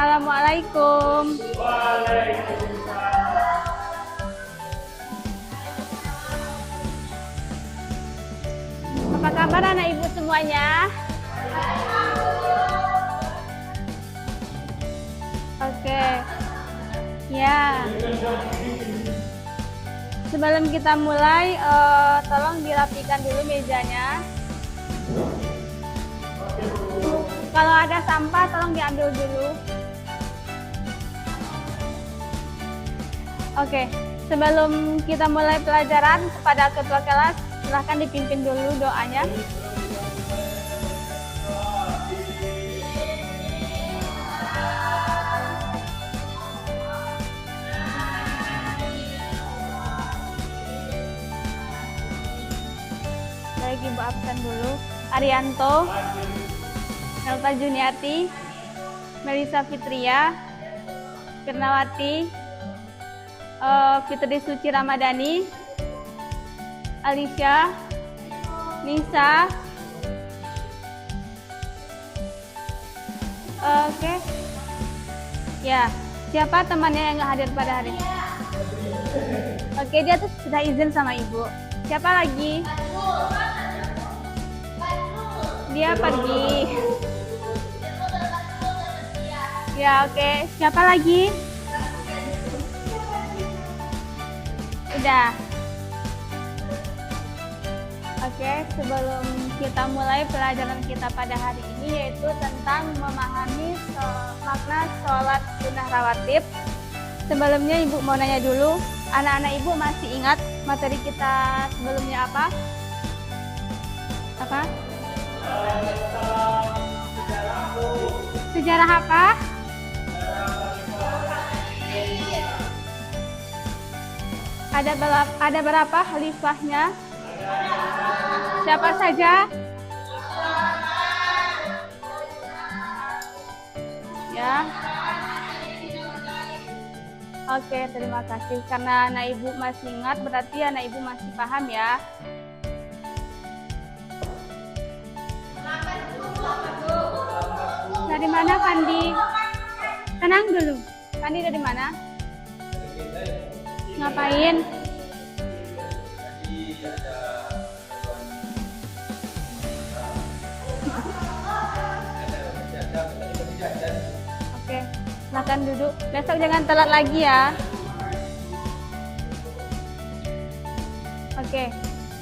Assalamualaikum. Apa kabar anak ibu semuanya? Oke. Ya. Sebelum kita mulai, tolong dirapikan dulu mejanya. Kalau ada sampah, tolong diambil dulu. Oke, sebelum kita mulai pelajaran, kepada ketua kelas, silahkan dipimpin dulu doanya. Baik, Ibu absen dulu. Arianto, Elta Juniati, Melisa Fitria, Firnawati, Fitri Suci Ramadhani, Alicia, Nisa. Oke. Ya, siapa temannya yang nggak hadir pada hari ini? Oke, dia tuh sudah izin sama ibu. Siapa lagi? Dia pergi. Ya, oke. Siapa lagi? Udah. Oke, sebelum kita mulai pelajaran kita pada hari ini, yaitu tentang memahami makna sholat sunnah rawatib. Sebelumnya ibu mau nanya dulu, anak-anak ibu masih ingat materi kita sebelumnya apa? Apa? Sejarah apa? Ada berapa khalifahnya? Siapa saja? Ya. Oke, terima kasih. Karena anak ibu masih ingat, berarti anak ibu masih paham ya. Dari mana, Pandi? Tenang dulu. Pandi dari mana? Ngapain? Oke, silakan duduk. Besok jangan telat lagi ya. Oke,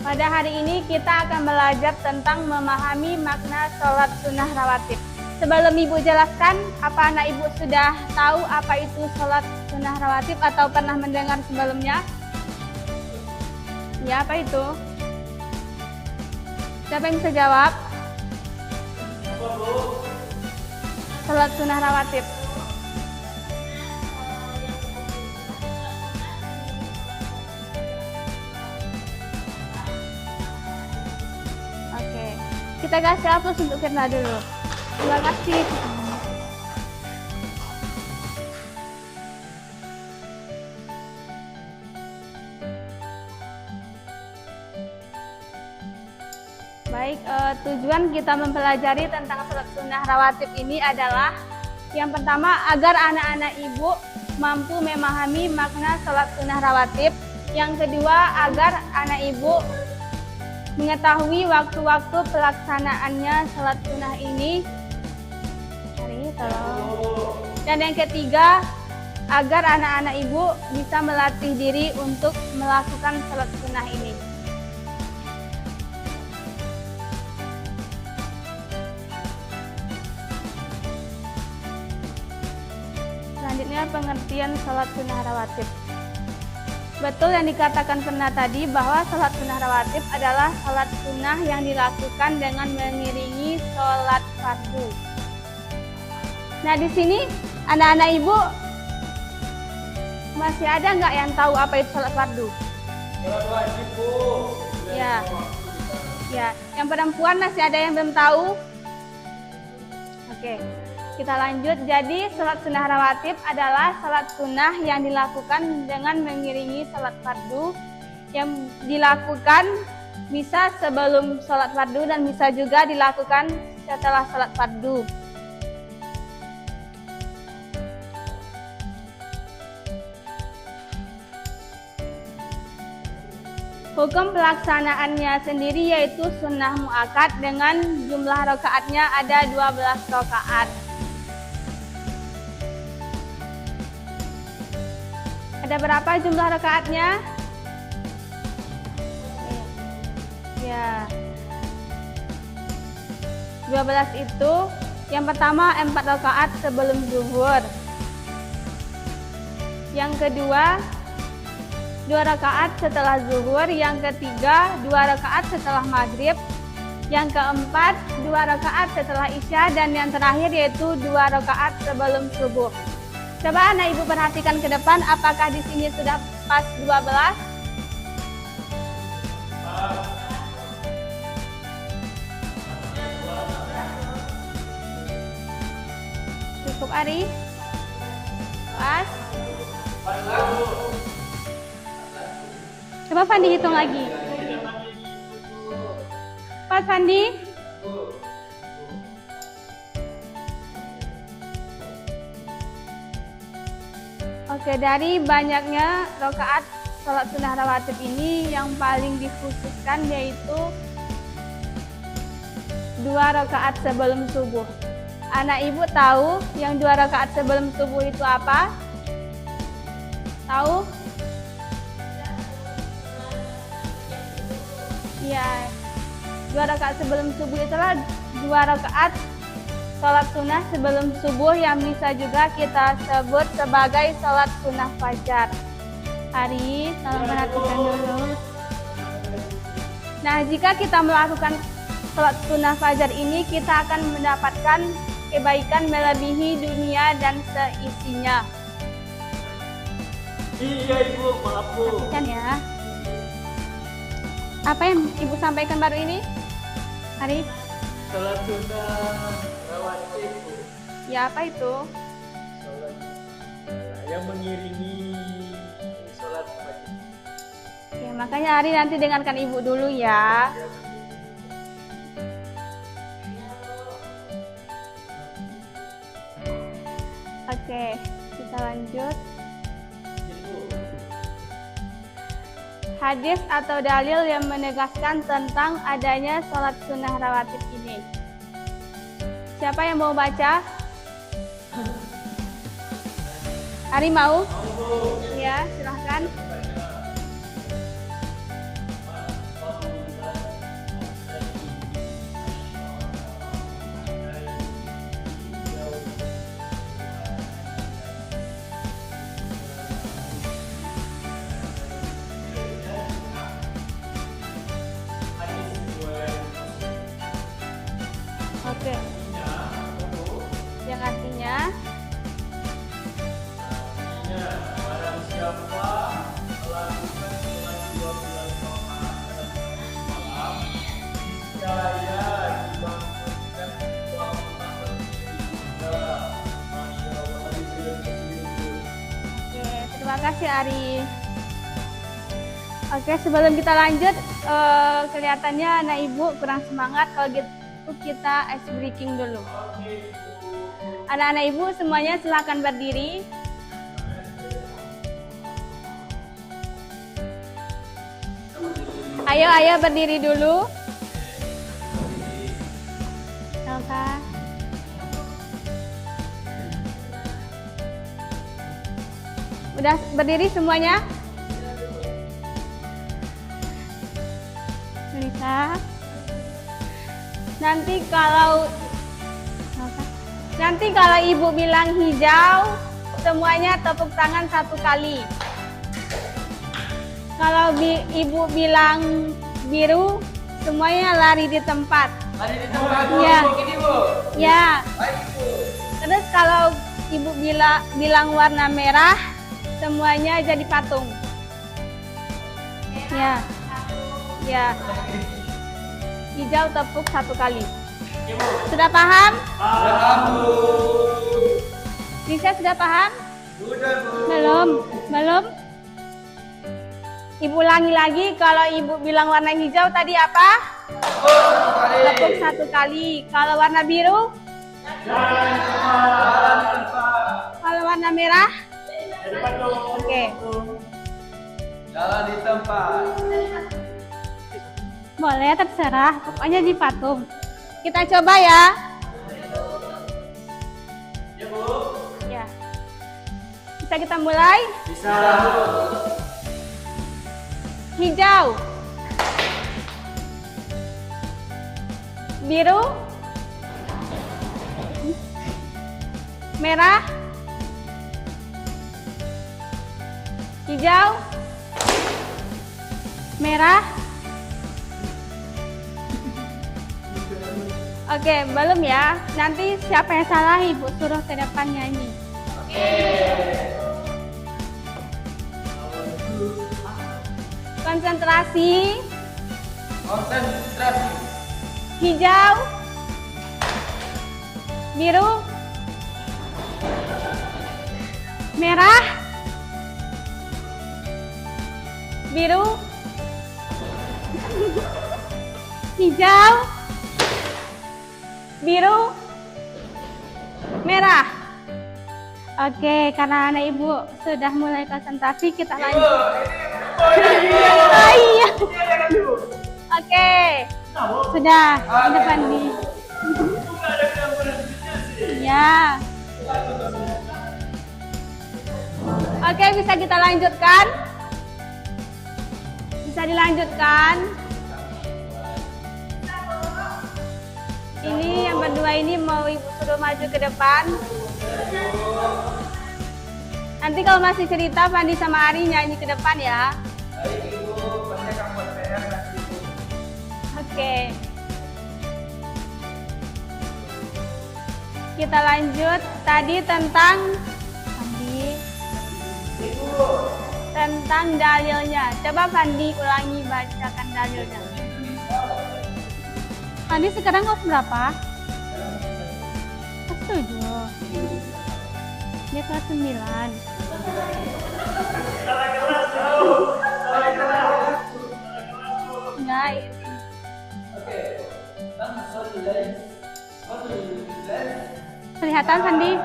pada hari ini kita akan belajar tentang memahami makna sholat sunnah rawatib. Sebelum ibu jelaskan, apa anak ibu sudah tahu apa itu sholat sunnah rawatib atau pernah mendengar sebelumnya? Ya, apa itu? Siapa yang bisa jawab? Sholat sunnah rawatib. Oke, kita kasih aplaus untuk Firna dulu. Terima kasih. Baik, tujuan kita mempelajari tentang sholat sunnah rawatib ini adalah yang pertama, agar anak-anak ibu mampu memahami makna sholat sunnah rawatib. Yang kedua, agar anak ibu mengetahui waktu-waktu pelaksanaannya sholat sunnah ini. Dan yang ketiga, agar anak-anak ibu bisa melatih diri untuk melakukan sholat sunnah ini. Selanjutnya, pengertian sholat sunnah rawatib. Betul yang dikatakan pernah tadi bahwa sholat sunnah rawatib adalah sholat sunnah yang dilakukan dengan mengiringi sholat fardu. Nah, di sini anak-anak ibu masih ada nggak yang tahu apa itu sholat fardu? Sholat wajib, Bu. Ya. Ya, yang perempuan masih ada yang belum tahu? Oke, kita lanjut. Jadi, sholat sunnah rawatib adalah sholat sunnah yang dilakukan dengan mengiringi sholat fardu, yang dilakukan bisa sebelum sholat fardu dan bisa juga dilakukan setelah sholat fardu. Hukum pelaksanaannya sendiri yaitu sunnah muakkad dengan jumlah rakaatnya ada 12 rakaat. Ada berapa jumlah rakaatnya? Ya. 12 itu yang pertama 4 rakaat sebelum zuhur. Yang kedua 2 rakaat setelah zuhur, yang ketiga 2 rakaat setelah maghrib, yang keempat 2 rakaat setelah isya, dan yang terakhir yaitu 2 rakaat sebelum subuh. Coba anak ibu perhatikan ke depan, apakah di sini sudah pas 12? Cukup Ari? Pas? Coba Fandi hitung lagi. Pas Fandi? Oke, dari banyaknya rakaat sholat sunnah rawatib ini yang paling dikhususkan yaitu 2 rakaat sebelum subuh. Anak ibu tahu yang 2 rakaat sebelum subuh itu apa? Tahu? Ya, 2 rakaat sebelum subuh itulah 2 rakaat sholat sunnah sebelum subuh yang bisa juga kita sebut sebagai sholat sunnah fajar. Ari, tolong perhatikan dulu. Nah, jika kita melakukan sholat sunnah fajar ini, kita akan mendapatkan kebaikan melebihi dunia dan seisinya. Iya ibu, maaf bu. Perhatikan ya. Apa yang ibu sampaikan baru ini? Ari? Sholat sunnah rawatib bu. Ya, apa itu? Sholat yang mengiringi sholat wajib. Ya, makanya Ari nanti dengarkan ibu dulu ya. Oke, kita lanjut. Hadis atau dalil yang menegaskan tentang adanya sholat sunnah rawatib ini. Siapa yang mau baca? Ari mau? Ya, silahkan. Oke. Yang artinya Barang siapa melakukan sholat 12 rakaat malam, niscaya dibangunkan Masya Allah. Oke, terima kasih Ari. Oke, sebelum kita lanjut, kelihatannya anak ibu kurang semangat. Kalau gitu kita ice breaking dulu. Anak-anak ibu semuanya silakan berdiri. Ayo berdiri dulu. Oke. Udah berdiri semuanya? Bisa. Nanti kalau ibu bilang hijau, semuanya tepuk tangan 1 kali. Kalau ibu bilang biru, semuanya lari di tempat. Lari di tempat Ya. begini bu. Ya. Baik bu. Terus kalau ibu bilang warna merah, semuanya jadi patung. Ya. Ya. Hijau tepuk 1 kali. Sudah paham? Paham bu. Bisa sudah paham? Sudah bu. Belum? Ibu ulangi lagi, kalau ibu bilang warna hijau tadi apa? Tepuk 1 kali. Kalau warna biru? Kalau warna merah? Oke. Jalan di tempat. Boleh, terserah. Pokoknya di patung. Kita coba ya. Ya, Bu. Ya. Bisa kita mulai? Bisa. Hijau. Biru. Merah. Hijau. Merah. Oke, belum ya. Nanti siapa yang salah Ibu suruh ke depan nyanyi. Konsentrasi. Konsentrasi. Hijau. Biru. Merah. Biru. Hijau. Biru. Merah. Oke, karena anak Ibu sudah mulai konsentrasi, kita lanjut. Oh iya. Oke. Sudah, di depan nih. Ya. Oke, bisa kita lanjutkan? Bisa dilanjutkan? Ini yang berdua ini mau Ibu suruh maju ke depan. Nanti kalau masih cerita, Fandi sama Ari nyanyi ke depan ya. Baik, Ibu. Pasti akan buat PR nanti, Ibu. Oke. Kita lanjut tadi tentang tentang dalilnya. Coba Fandi ulangi bacakan dalilnya. Fandi sekarang kelas berapa? Kelas 7. Dia kelas 9. Enggak. Kelihatan Fandi?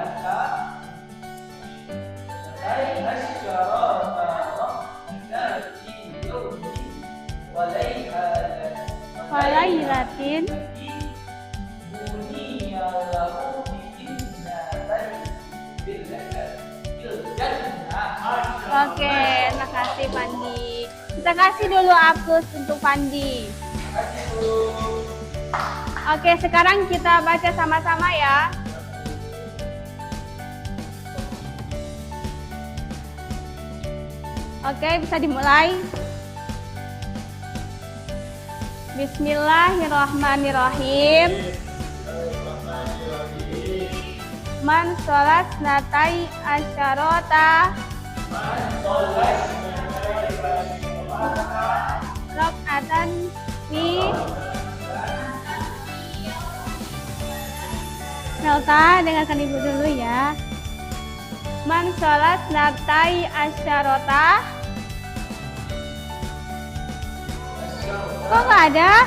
Walailatin. Oke, terima kasih Fandi. Kita kasih dulu aplaus untuk Fandi. Oke, sekarang kita baca sama-sama ya. Oke, bisa dimulai. Bismillahirrahmanirrahim. Man sholat natai asyarota rokatan fi Melta, dengarkan Ibu dulu ya. Man sholat natai asyarota. Kok nggak ada?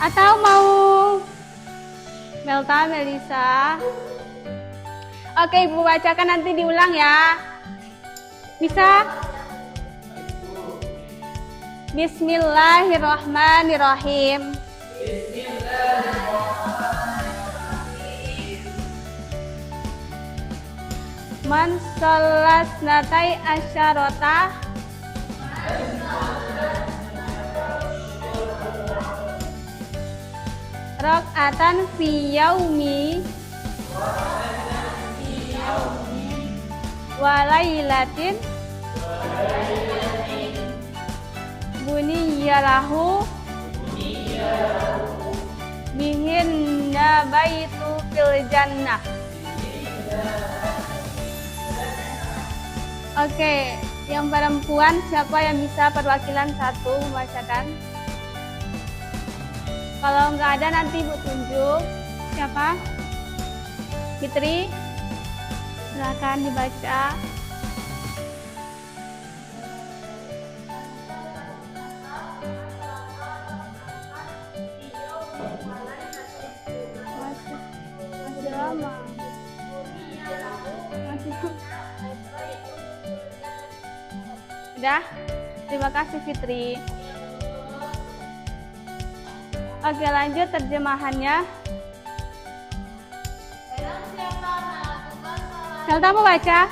Atau mau Melta, Melisa? Oke, Ibu bacakan nanti diulang ya. Bisa? Bismillahirrahmanirrahim. Man sholat natai asyarota rokatan fi yaumi walailatin buniyyalahu bihinna baitu fil jannah. Oke, yang perempuan siapa yang bisa perwakilan satu membacakan? Kalau nggak ada nanti Ibu tunjuk. Siapa? Fitri, silakan dibaca. Masih lama. Udah? Terima kasih Fitri. Oke, lanjut terjemahannya. Helta mau baca?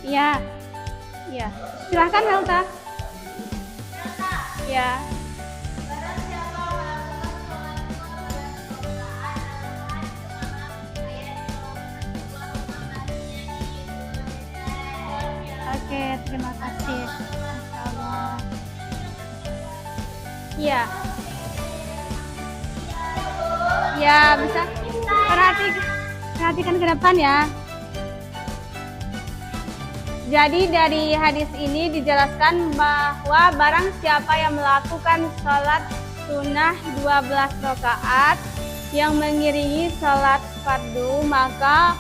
Iya. Iya. Silahkan Helta. Iya. Oke, terima kasih. Masya Allah. Iya. Ya, bisa. Perhatikan ke depan ya. Jadi dari hadis ini dijelaskan bahwa barang siapa yang melakukan sholat sunnah 12 rakaat yang mengiringi sholat fardu, maka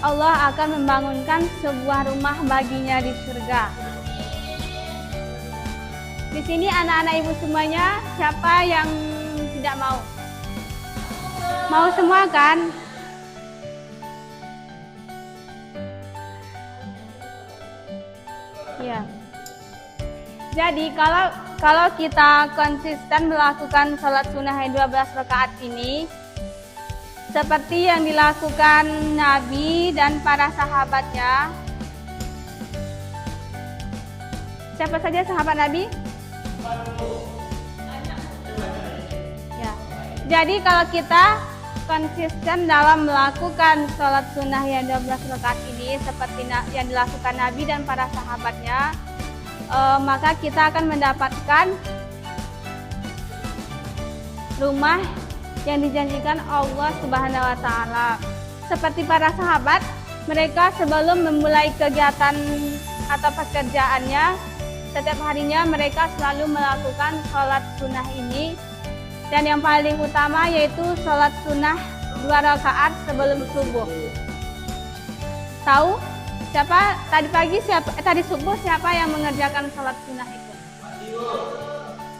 Allah akan membangunkan sebuah rumah baginya di surga. Di sini anak-anak ibu semuanya, siapa yang tidak mau? Mau semua kan? Ya. Jadi kalau kita konsisten melakukan sholat sunnah 12 rakaat ini, seperti yang dilakukan Nabi dan para sahabatnya. Siapa saja sahabat Nabi? Ya. Jadi kalau kita konsisten dalam melakukan sholat sunnah yang 12 rakaat ini seperti yang dilakukan Nabi dan para sahabatnya, maka kita akan mendapatkan rumah yang dijanjikan Allah Subhanahu wa Ta'ala. Seperti para sahabat, mereka sebelum memulai kegiatan atau pekerjaannya, setiap harinya mereka selalu melakukan sholat sunnah ini. Dan yang paling utama yaitu sholat sunnah 2 rakaat sebelum subuh. Tahu siapa tadi subuh siapa yang mengerjakan sholat sunnah itu?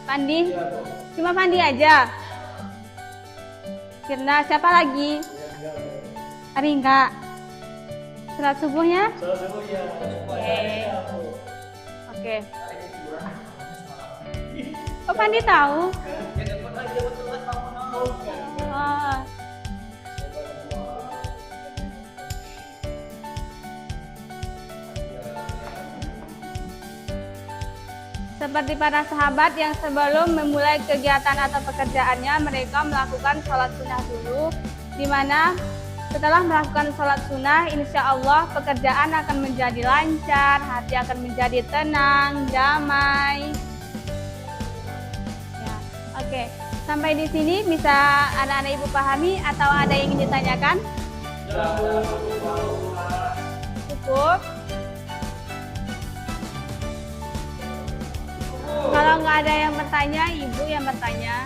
Pandi. Cuma Pandi aja. Kirna, siapa lagi? Hari enggak? Sholat subuhnya? Oke. Kok Pandi tahu? Oh. Seperti para sahabat yang sebelum memulai kegiatan atau pekerjaannya, mereka melakukan sholat sunnah dulu, di mana setelah melakukan sholat sunnah, insya Allah pekerjaan akan menjadi lancar, hati akan menjadi tenang, damai. Ya, oke. Sampai di sini bisa anak-anak ibu pahami atau ada yang ingin ditanyakan? Cukup. Kalau nggak ada yang bertanya, ibu yang bertanya.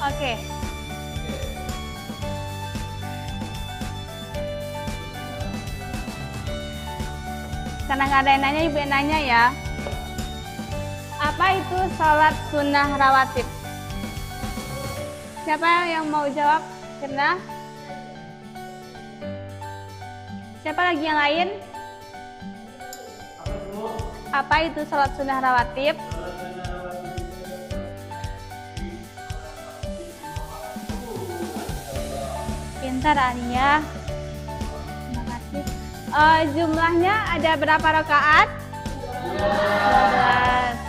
Oke. Karena nggak ada yang nanya, ibu yang nanya ya. Apa itu sholat sunnah rawatib? Siapa yang mau jawab? Karena siapa lagi yang lain? Apa itu sholat sunnah rawatib? Pintar Ania. Terima kasih. Jumlahnya ada berapa rakaat? 12.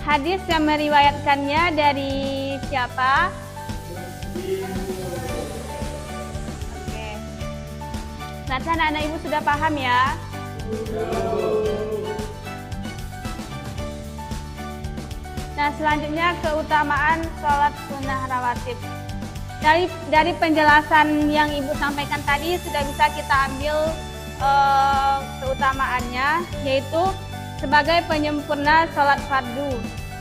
Hadis yang meriwayatkannya dari siapa? Oke. Nanti anak-anak ibu sudah paham ya? Nah, selanjutnya keutamaan sholat sunnah rawatib. Dari penjelasan yang ibu sampaikan tadi sudah bisa kita ambil keutamaannya, yaitu sebagai penyempurna sholat fardu.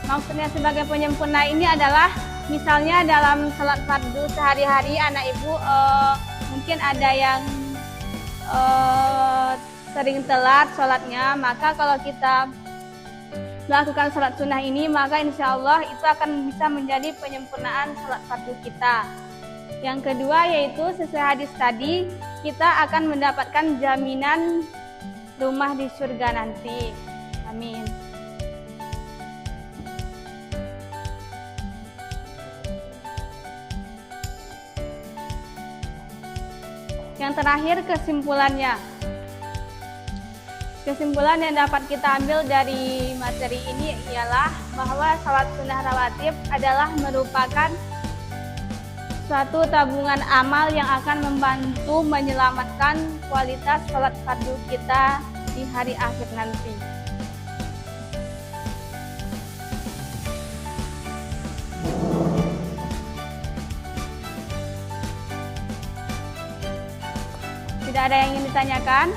Maksudnya sebagai penyempurna ini adalah misalnya dalam sholat fardu sehari-hari anak ibu mungkin ada yang sering telat sholatnya, maka kalau kita melakukan sholat sunnah ini, maka insya Allah itu akan bisa menjadi penyempurnaan sholat fardu kita. Yang kedua yaitu sesuai hadis tadi, kita akan mendapatkan jaminan rumah di surga nanti. Amin. Yang terakhir kesimpulannya. Kesimpulan yang dapat kita ambil dari materi ini ialah bahwa salat sunnah rawatib adalah merupakan suatu tabungan amal yang akan membantu menyelamatkan kualitas salat fardu kita di hari akhir nanti. Tidak ada yang ingin ditanyakan?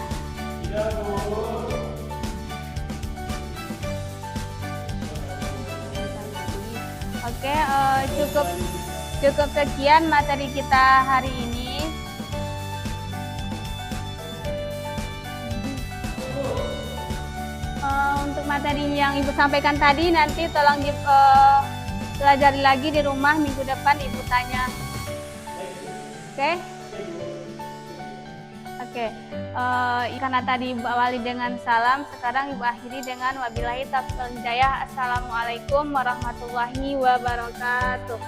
Tidak, Bu. Oke, cukup sekian materi kita hari ini. Untuk materi yang Ibu sampaikan tadi nanti tolong pelajari lagi di rumah, minggu depan Ibu tanya. Oke? Oke, karena tadi Ibu awali dengan salam, sekarang Ibu akhiri dengan wabillahi taufiq wal hidayah. Assalamualaikum warahmatullahi wabarakatuh.